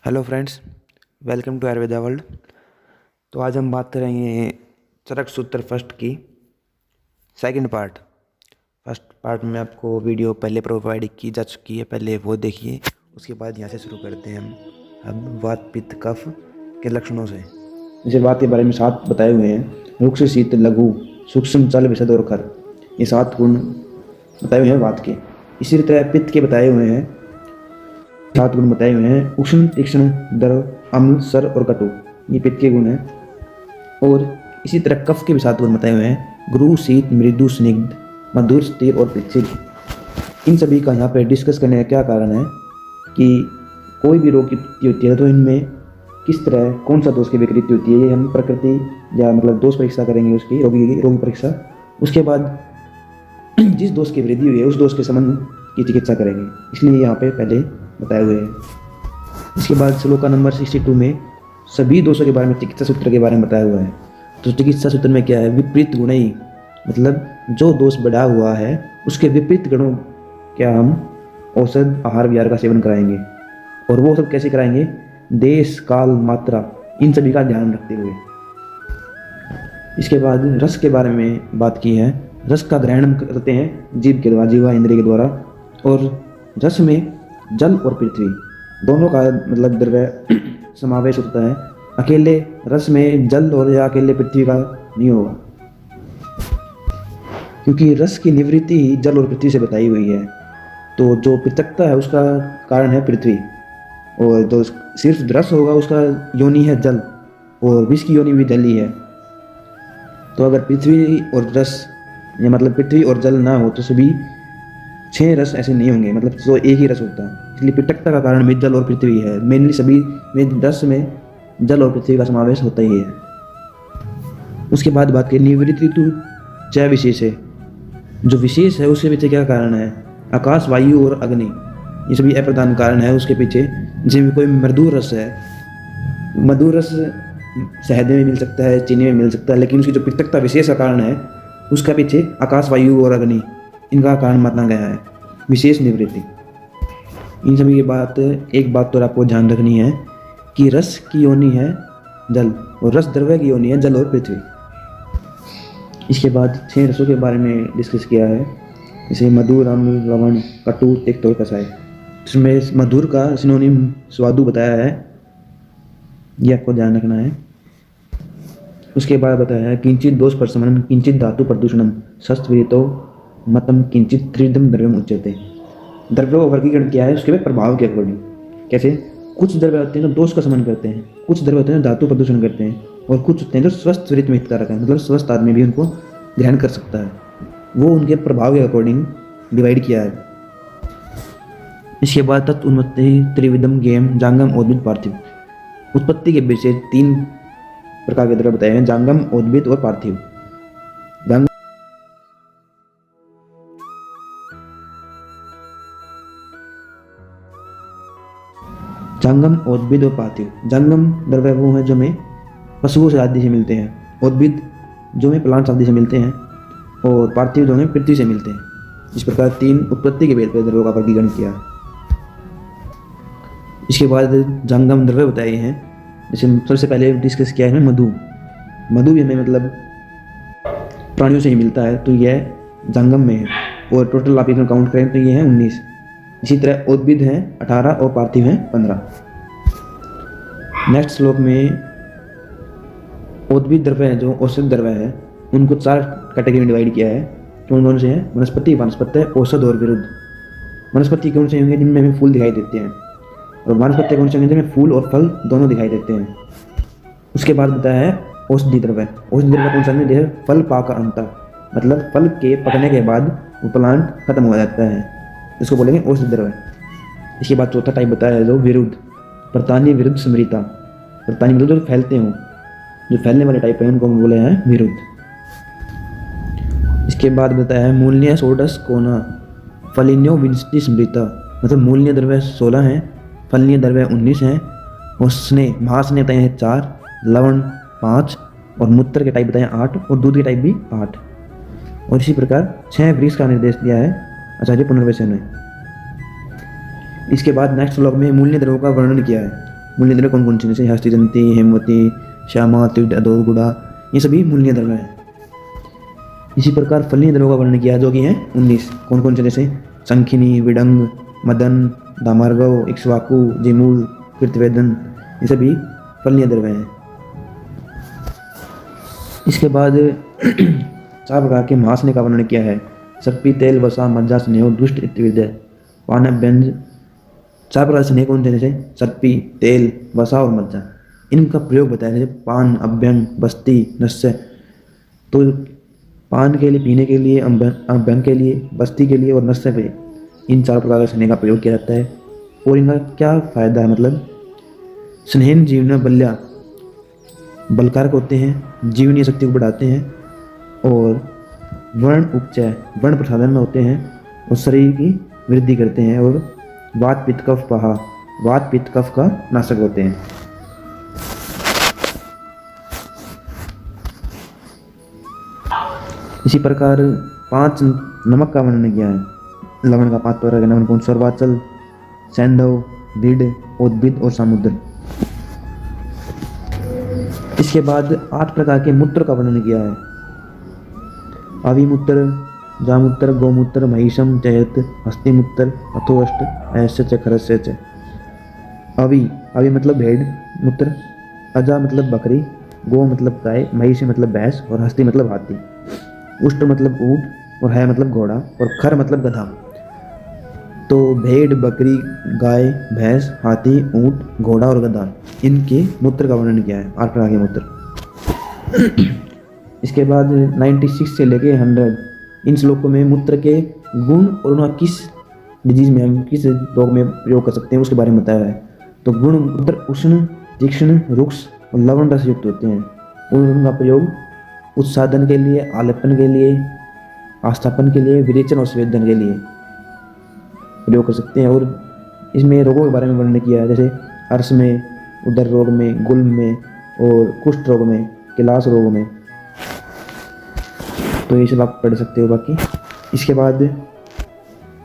Hello friends, welcome to Ayurveda world. तो आज हम बात करेंगे चरक सूत्र फर्स्ट की सेकंड पार्ट। फर्स्ट पार्ट में आपको वीडियो पहले प्रोवाइड की जा चुकी है, पहले वो देखिए। उसके बाद यहाँ से शुरू करते हैं हम अब वात पित्त कफ के लक्षणों से। जैसे वात के बारे में 7 बताए हुए हैं, रुक्ष शीत लघु सूक्ष्म चल विशद और खर, ये 7 गुण बताए हुए हैं वात के। इसी तरह पित्त के बताए हुए हैं 7 गुण बताए हुए हैं, उष्ण तीक्ष्ण दर अम्ल सर और कटु, ये पित्त के गुण हैं। और इसी तरह कफ के भी 7 गुण बताए हुए हैं, गुरु शीत मृदु स्निग्ध मधुर स्थिर और पित्सिल। इन सभी का यहाँ पे डिस्कस करने का क्या कारण है कि कोई भी रोग की उत्पत्ति होती है तो इनमें किस तरह कौन सा दोष की विकृति होती है, ये हम प्रकृति या मतलब दोष परीक्षा करेंगे उसकी रोगी परीक्षा। उसके बाद जिस दोष की वृद्धि हुई है उस दोष के संबंध की चिकित्सा करेंगे, इसलिए यहाँ पे पहले बताए हुए हैं। इसके बाद श्लोका नंबर 62 में सभी दोषों के बारे में चिकित्सा सूत्र के बारे में बताया हुआ है। तो चिकित्सा सूत्र में क्या है, विपरीत गुण ही, मतलब जो दोष बढ़ा हुआ है उसके विपरीत गुणों क्या हम औषध आहार विहार का सेवन कराएंगे। और वो सब कैसे कराएंगे, देश काल मात्रा इन सभी का ध्यान रखते हुए। इसके बाद रस के बारे में बात की है। रस का ग्रहण हम करते हैं जीभ के द्वारा, जीवा इंद्रिय के द्वारा। और रस में जल और पृथ्वी दोनों का मतलब द्रव्य समावेश होता है। अकेले रस में जल और या अकेले पृथ्वी का नहीं होगा, क्योंकि रस की निवृत्ति ही जल और पृथ्वी से बताई हुई है। तो जो पृथकता है उसका कारण है पृथ्वी, और जो सिर्फ रस होगा उसका योनि है जल, और विष की योनि भी जल ही है। तो अगर पृथ्वी और रस या मतलब पृथ्वी और जल ना हो तो सभी 6 रस ऐसे नहीं होंगे, मतलब तो एक ही रस होता है। इसलिए पृथकता का कारण भी जल और पृथ्वी है। मेनली सभी में रस में जल और पृथ्वी का समावेश होता ही है। उसके बाद बात करें निवृत्ति ऋतु च विशेष है, जो विशेष है उसके पीछे क्या कारण है, आकाश वायु और अग्नि, ये सभी अप्रधान कारण है उसके पीछे। जिसमें कोई मधुर रस है, मधुर रस शहद में मिल सकता है, चीनी में मिल सकता है, लेकिन उसकी जो पृथकता विशेष का कारण है उसका पीछे आकाश वायु और अग्नि इनका कारण माना गया है, विशेष निवृत्ति। इन सभी की बात, एक बात तो आपको ध्यान रखनी है कि रस की योनि है जल और रस द्रव्य की योनि है जल और पृथ्वी। इसके बाद 6 रसों के बारे में डिस्कस किया है, जैसे मधुर अम्ल लवण कटु तिक्त और कसाय। इसमें मधुर का सिनोनिम स्वादु बताया है, ये आपको ध्यान रखना है। उसके बाद बताया है किंचित दोष प्रशमनम किंचित धातु प्रदूषणम शस्त्रवितो मतम किंचित त्रिविधम द्रव्यम उच्यते। द्रव्यों का वर्गीकरण किया है उसके प्रभाव के अकॉर्डिंग। कैसे, कुछ द्रव्य होते हैं जो दोष का शमन करते हैं, कुछ द्रव्य होते हैं जो धातु प्रदूषण करते हैं, और कुछ होते हैं जो स्वस्थ वृत्त में हितकारक है, मतलब स्वस्थ आदमी भी उनको ग्रहण कर सकता है। वो उनके प्रभाव के अकॉर्डिंग डिवाइड किया है। इसके बाद तत्व उन्मत्ति त्रिविधम गेम जांगम उद्भिद पार्थिव। उत्पत्ति के विषय 3 प्रकार के द्रव्य बताए हैं, जांगम उद्भिद और पार्थिव। जांगम उद्भिद और पार्थिव। जांगम द्रव्य वो है जो हमें पशुओं से आदि से मिलते हैं, उद्भिद जो हमें प्लांट्स आदि से मिलते हैं, और पार्थिव जो हमें पृथ्वी से मिलते हैं। इस प्रकार 3 उत्पत्ति के भेद पर द्रव्यों का वर्गीकरण किया। इसके बाद जांगम द्रव्य बताए हैं, जैसे सबसे पहले डिस्कस किया है मधु। मधु भी हमें मतलब प्राणियों से ही मिलता है, तो यह जांगम में है, और टोटल आप इसमें काउंट करें तो ये है 19। इसी तरह उद्भिद हैं 18 और पार्थिव हैं 15। नेक्स्ट श्लोक में उद्भिद द्रव्य है जो औषध द्रव्य है उनको 4 कैटेगरी में डिवाइड किया है। कौन से हैं, वनस्पति वानस्पत्य औषध और विरुद्ध। वनस्पति कौन से होंगे, जिनमें हमें फूल दिखाई देते हैं, और वानस्पत्य कौन से होंगे जिनमें फूल और फल दोनों दिखाई देते हैं। उसके बाद बताया है औषधि द्रव्य। औषधि द्रव्य कौन सा है, जैसे फल पाक अंत, मतलब फल के पकने के बाद वो प्लांट खत्म हो जाता है, इसको बोलेंगे औषधि द्रव्य। इसके बाद चौथा टाइप बताया है जो विरुद्ध, प्रतानी विरुद्ध स्मृता। प्रतानी विरुद्ध जो फैलते हों, जो फैलने वाले टाइप है उनको हम बोले हैं विरुद्ध। इसके बाद बताया है मूल्य सोडस कोना फलिन्यो विंशति स्मृता, मतलब मूल्य द्रव्य 16 हैं, फलनीय द्रव्य 19 हैं, और स्नेह महास्नेह बताए हैं 4, लवण 5, और मूत्र के टाइप बताए 8, और दूध के टाइप भी 8। और इसी प्रकार 6 वृक्ष का निर्देश दिया है आचार्य पुनर्वसन ने। इसके बाद नेक्स्ट ब्लॉग में मूल्य द्रव्यों का वर्णन किया है। मूल्य द्रव्य कौन कौन से, जैसे हस्तिदंती, हेमवती, श्यामा, त्रिड, अधोर, गुड़ा, ये सभी मूल्य द्रव्य हैं। इसी प्रकार फलनीय द्रव्यों का वर्णन किया जो कि हैं 19। कौन कौन से, जैसे शंखिनी, विडंग, मदन, दामार्गव, इक्ष्वाकु, जिमूल, कृतवेदन, ये सभी फलनीय द्रव्य हैं। इसके बाद 4 प्रकार के महास्नेह का वर्णन किया है। सर्पी, तेल, वसा, मज्जा, स्नेह, दुष्ट इत्यादि। पान, व्यंज। 4 प्रकार स्नेह कौन थे, जैसे सर्पी, तेल, वसा और मज्जा। इनका प्रयोग बताया, जैसे पान, अभ्यंग, बस्ती, नस्य। तो पान के लिए, पीने के लिए, अभ्यंग के लिए, बस्ती के लिए और नस्य पे, इन 4 प्रकार के स्नेह का प्रयोग किया जाता है। और इनका क्या फायदा है, मतलब स्नेहन जीवन बल्या बलकारक होते हैं, जीवनीय शक्ति को बढ़ाते हैं, और वर्ण उपचय, वर्ण प्रसाधन में होते हैं, और शरीर की वृद्धि करते हैं, और वात पित्त कफ पहा, वात पित्त कफ का नाशक होते हैं। इसी प्रकार 5 नमक का वर्णन किया है। लवण का 5 प्रकार के नमक कौन, सर्वाचल, सैंधव, बीड, उद्भिद और समुद्र। इसके बाद 8 प्रकार के मूत्र का वर्णन किया है। अविमूत्र, जामूत्र, गौमूत्र, महिषम, चयत, हस्तिमूत्र, अथोअष्ट, ऐस्य च खरस्य च। अवि मतलब भेड़ मूत्र, अजा मतलब बकरी, गौ मतलब गाय, महिषी मतलब भैंस और हस्ती मतलब हाथी, उष्ट मतलब ऊंट और है मतलब घोड़ा और खर मतलब गधा। तो भेड़, बकरी, गाय, भैंस, हाथी, ऊंट, घोड़ा और गधा, इनके मूत्र का वर्णन किया है, 8 प्रकार के मूत्र। इसके बाद 96 से लेके 100 इन श्लोकों में मूत्र के गुण और उनका किस डिजीज में, हम किस रोग में प्रयोग कर सकते हैं उसके बारे में बताया है। तो गुण मूत्र उष्ण, तीक्ष्ण, रुक्ष और लवण रस युक्त होते हैं, और उनका प्रयोग उत्साधन के लिए, आलेपन के लिए, आस्थापन के लिए, विरेचन और स्वेदन के लिए प्रयोग कर सकते हैं। और इसमें रोगों के बारे में वर्णन किया है, जैसे अर्श में, उदर रोग में, गुल्म में और कुष्ठ रोग में, किलास रोग में। तो ये सब आप पढ़ सकते हो बाकी। इसके बाद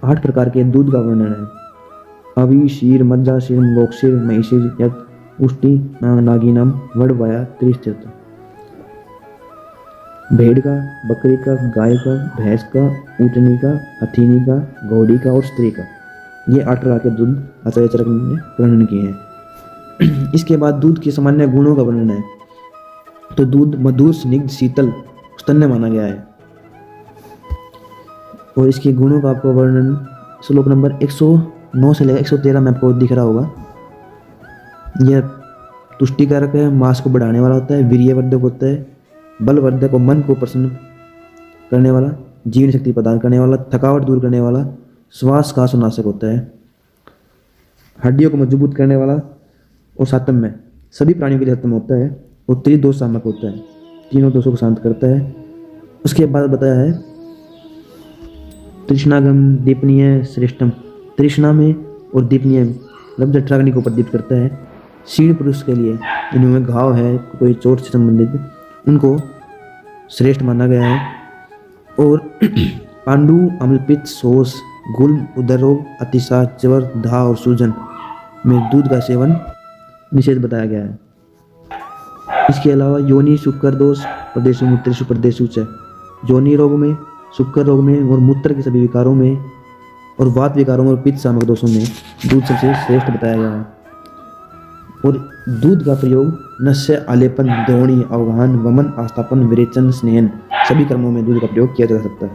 8 प्रकार के दूध का वर्णन है। अवि, क्षीर, मज्जा, क्षीर, मोक्षीर, महिषीर, यत, उष्टि, नागिनम, वड़वाया, त्रिस्थित। भेड़ का, बकरी का, गाय का, भैंस का, ऊँटनी का, हथीनी का, घोड़ी का और स्त्री का, ये 8 प्रकार के दूध आचार्य चरक ने वर्णन किए हैं। इसके बाद दूध के सामान्य गुणों का वर्णन है। तो दूध मधुर, स्निग्ध, शीतल, स्तन्य माना गया है। और इसके गुणों का आपको वर्णन श्लोक नंबर 109 से लेकर 113 में आपको दिख रहा होगा। यह तुष्टिकारक है, मांस को बढ़ाने वाला होता है, वीर्यवर्धक होता है, बलवर्धक और मन को प्रसन्न करने वाला, जीवन शक्ति प्रदान करने वाला, थकावट दूर करने वाला, श्वास का नाशक होता है, हड्डियों को मजबूत करने वाला और सातम्य, सभी प्राणियों के लिए सातम्य होता है, और त्रिदोष शामक होता है, तीनों दोषों को शांत करता है। उसके बाद बताया है तृष्णागम, दीपनीय, श्रेष्ठम, तृष्णा में और दीपनीय मतलब जठराग्नि को प्रदीप्त करता है। क्षीण पुरुष के लिए, जिनमें घाव है, कोई चोट से संबंधित, उनको श्रेष्ठ माना गया है। और पांडु, अम्लपित्त, शोष, गुल्म, उदर रोग, अतिसार, ज्वर, धा और सूजन में दूध का सेवन निषेध बताया गया है। इसके अलावा योनि, शुक्र दोष, प्रदेशु मूत्रेशु प्रदेशु च, योनि रोग में, शुक्र रोग में और मूत्र के सभी विकारों में और वात विकारों में और पित्त शामक दोषों में दूध सबसे श्रेष्ठ बताया गया है। और दूध का प्रयोग नस्य, आलेपन, द्रोणी, अवगाहन, वमन, आस्थापन, विरेचन, स्नेहन सभी कर्मों में दूध का प्रयोग किया जा सकता है।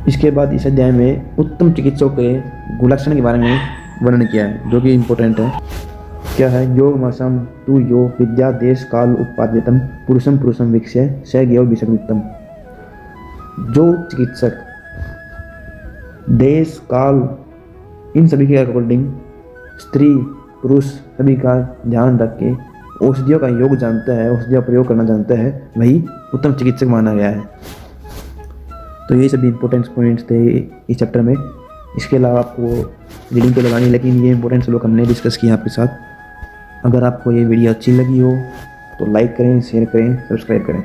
इसके बाद इस अध्याय में उत्तम चिकित्सकों के गुणलक्षण के बारे में वर्णन किया है, जो कि इम्पोर्टेंट है। क्या है? योग मासम तु यो विद्या देश काल उत्पाद्यतम पुरुषम पुरुषम वीक्ष्य स ज्ञो विषकृतम। जो चिकित्सक देश काल इन सभी के अकॉर्डिंग स्त्री पुरुष सभी का ध्यान रख के औषधियों का योग जानता है, औषधियों का प्रयोग करना जानता है, वही उत्तम चिकित्सक माना गया है। तो ये सभी इंपॉर्टेंट पॉइंट्स थे इस चैप्टर में। इसके अलावा आपको रीडिंग तो लगानी, लेकिन ये इंपॉर्टेंट लोग हमने डिस्कस किया आपके साथ। अगर आपको ये वीडियो अच्छी लगी हो तो लाइक करें, शेयर करें, सब्सक्राइब करें।